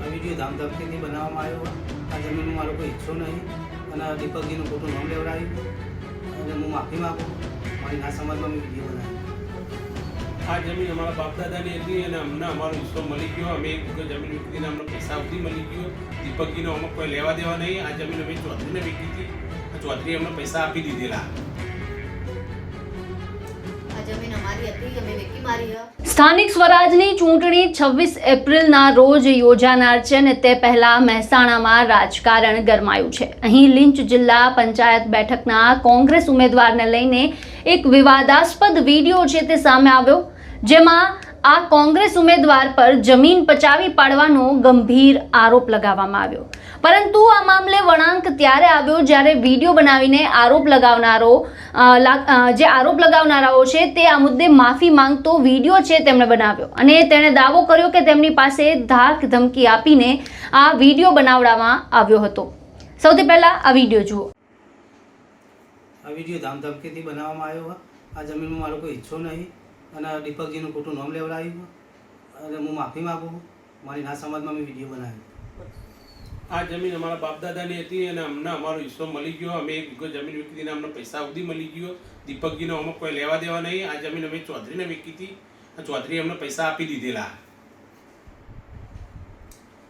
આ વિડીયો ધામધમકીથી બનાવવામાં આવ્યો. આ જમીનનો મારો કોઈ હિસ્સો નહીં અને દીપકજીનું ખોટું નામ લેવડાવ્યું અને હું માફી માગું. મારી ના સમાજમાં મેં વિડીયો બનાવ્યો. આ જમીન અમારા બાપ દાદાની હતી અને અમને અમારો હિસ્સો મળી ગયો. અમે એક જમીન વેચીને અમને પૈસા સુધી મળી ગયો. દીપકજીનો અમને કોઈ લેવા દેવા નહીં. આ જમીન અમે ચૌધરીને વેચી હતી. આ ચૌધરી અમને પૈસા આપી દીધેલા. સ્થાનિક સ્વરાજની ચૂંટણી 26 એપ્રિલના રોજ યોજાનાર છે અને તે પહેલા મહેસાણામાં રાજકારણ ગરમાયું છે. અહીં લીંચ જિલ્લા પંચાયત બેઠકના કોંગ્રેસ ઉમેદવારને લઈને એક વિવાદાસ્પદ વિડીયો છે તે સામે આવ્યો, જેમાં આ કોંગ્રેસ ઉમેદવાર પર જમીન પચાવી પાડવાનો ગંભીર આરોપ લગાવવામાં આવ્યો. પરંતુ આ મામલે વળાંક ત્યારે આવ્યો જ્યારે વિડીયો બનાવીને આરોપ લગાવનારાઓ છે તે આ મુદ્દે માફી માંગતો વિડીયો છે તેમણે બનાવ્યો અને તેણે દાવો કર્યો કે તેમની પાસે ધાક ધમકી આપીને આ વિડીયો બનાવવામાં આવ્યો હતો. સૌથી પહેલા આ વિડીયો જુઓ. આ વિડીયો ધામધમકીથી બનાવવામાં આવ્યો. આ જમીનમાં મારો કોઈ હિસ્સો નહીં અને દીપકજીનું ખોટું નામ લેવડાવ્યું અને હું માફી માગું. મારી ના સમાજમાં મેં વિડીયો બનાવ્યો. આ જમીન અમારા બાપ દાદાની હતી અને અમને અમારો હિસ્સો મળી ગયો. અમે એક જમીન વેચીને અમને પૈસા સુધી મળી ગયો. દીપકજીનો અમને કોઈ લેવા દેવા નહીં. આ જમીન અમે ચૌધરીને વેચી હતી. આ ચૌધરી અમને પૈસા આપી દીધેલા.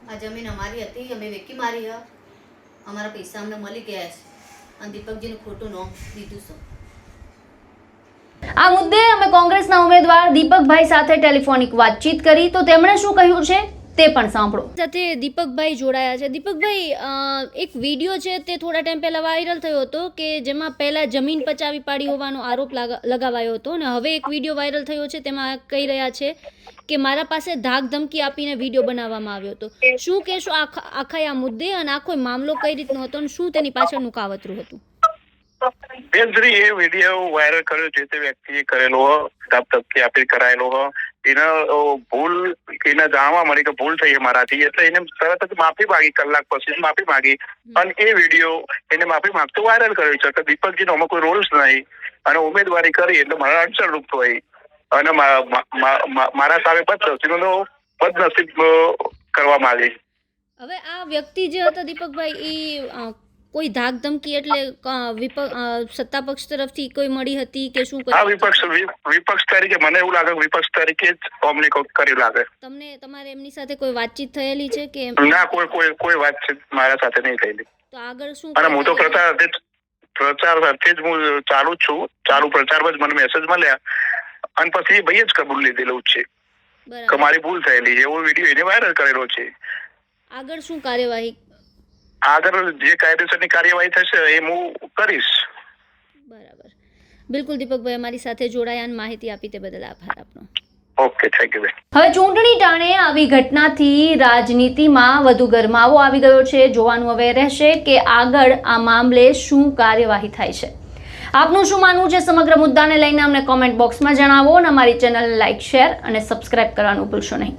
આ જમીન અમારી હતી, અમે વેચી મારી હ. અમારા પૈસા અમને મળી ગયા છે અને દીપકજીનું ખોટું નામ દીધું છે. આ મુદ્દે અમે કોંગ્રેસના ઉમેદવાર દીપકભાઈ સાથે ટેલિફોનિક વાતચીત કરી તો તેમણે શું કહ્યું છે તે પણ સાંભળો. સાથે દીપકભાઈ જોડાયા છે. દીપકભાઈ, એક વિડીયો છે તે થોડા ટાઈમ પહેલા વાયરલ થયો હતો કે જેમાં પહેલા જમીન પચાવી પાડી હોવાનો આરોપ લગાવાયો હતો અને હવે એક વિડીયો વાયરલ થયો છે તેમાં કહી રહ્યા છે કે મારા પાસે ધાક ધમકી આપીને વિડીયો બનાવવામાં આવ્યો હતો. શું કહેશો આખા આ મુદ્દે અને આખો મામલો કઈ રીતનો હતો અને શું તેની પાછળનું કાવતરું હતું? બેનશ્રી, એ વિડીયો વાયરલ કર્યો છે તે વ્યક્તિએ કરેલો ધમકી આપી કરાયેલો એને ભૂલ એને જાણવા મળી કે ભૂલ થઈ મારાથી, એટલે એને તરત જ માફી માંગી. કલાક પછી માફી માંગી અને એ વિડીયો એને માફી માંગતો વાયરલ કર્યો છે કે દીપકજીનો અમે કોઈ રોલ્સ નહીં અને ઉમેદવારી કરી એટલે મારા અડચણરૂપ થઈ અને મારા સામે બદનસીબ કરવામાં આવી. હવે આ વ્યક્તિ જે હતા દીપકભાઈ, એ કોઈ ધાક ધમકી એટલે સત્તા પક્ષ તરફથી કોઈ મળી હતી કે શું? વિપક્ષ તરીકે મને એવું લાગે વિપક્ષ તરીકે જ અમને કર્યું લાગે. તમને તમારે એમની સાથે કોઈ વાતચીત થયેલી છે કે ના? કોઈ વાતચીત મારા સાથે નહીં થયેલી. તો આગળ શું? અને હું તો પ્રચાર સાથે જ હું ચાલુ જ છું. ચાલુ પ્રચારમાં જ મને મેસેજ મળ્યા અને પછી ભાઈ જ કબૂલ લીધેલું છે કે મારી ભૂલ થયેલી. એવો વિડીયો એને વાયરલ કરેલો છે. આગળ શું કાર્યવાહી? આગળ જે કાયદેસરની કાર્યવાહી થશે એ હું કરીશ. બરાબર. બિલકુલ દીપકભાઈ, અમારી સાથે જોડાયા અને માહિતી આપી તે બદલ આભાર આપનો. Okay, thank you. હવે ચૂંટણી ટાણે આવી ઘટનાથી રાજનીતિમાં વધુ ગરમાવો આવી ગયો છે. જોવાનું હવે રહેશે કે આગળ આ મામલે શું કાર્યવાહી થાય છે. આપનું શું માનવું છે સમગ્ર મુદ્દાને લઈને અમને કોમેન્ટ બોક્સમાં જણાવો અને અમારી ચેનલને લાઇક, શેર અને સબસ્ક્રાઇબ કરવાનું ભૂલશો નહીં.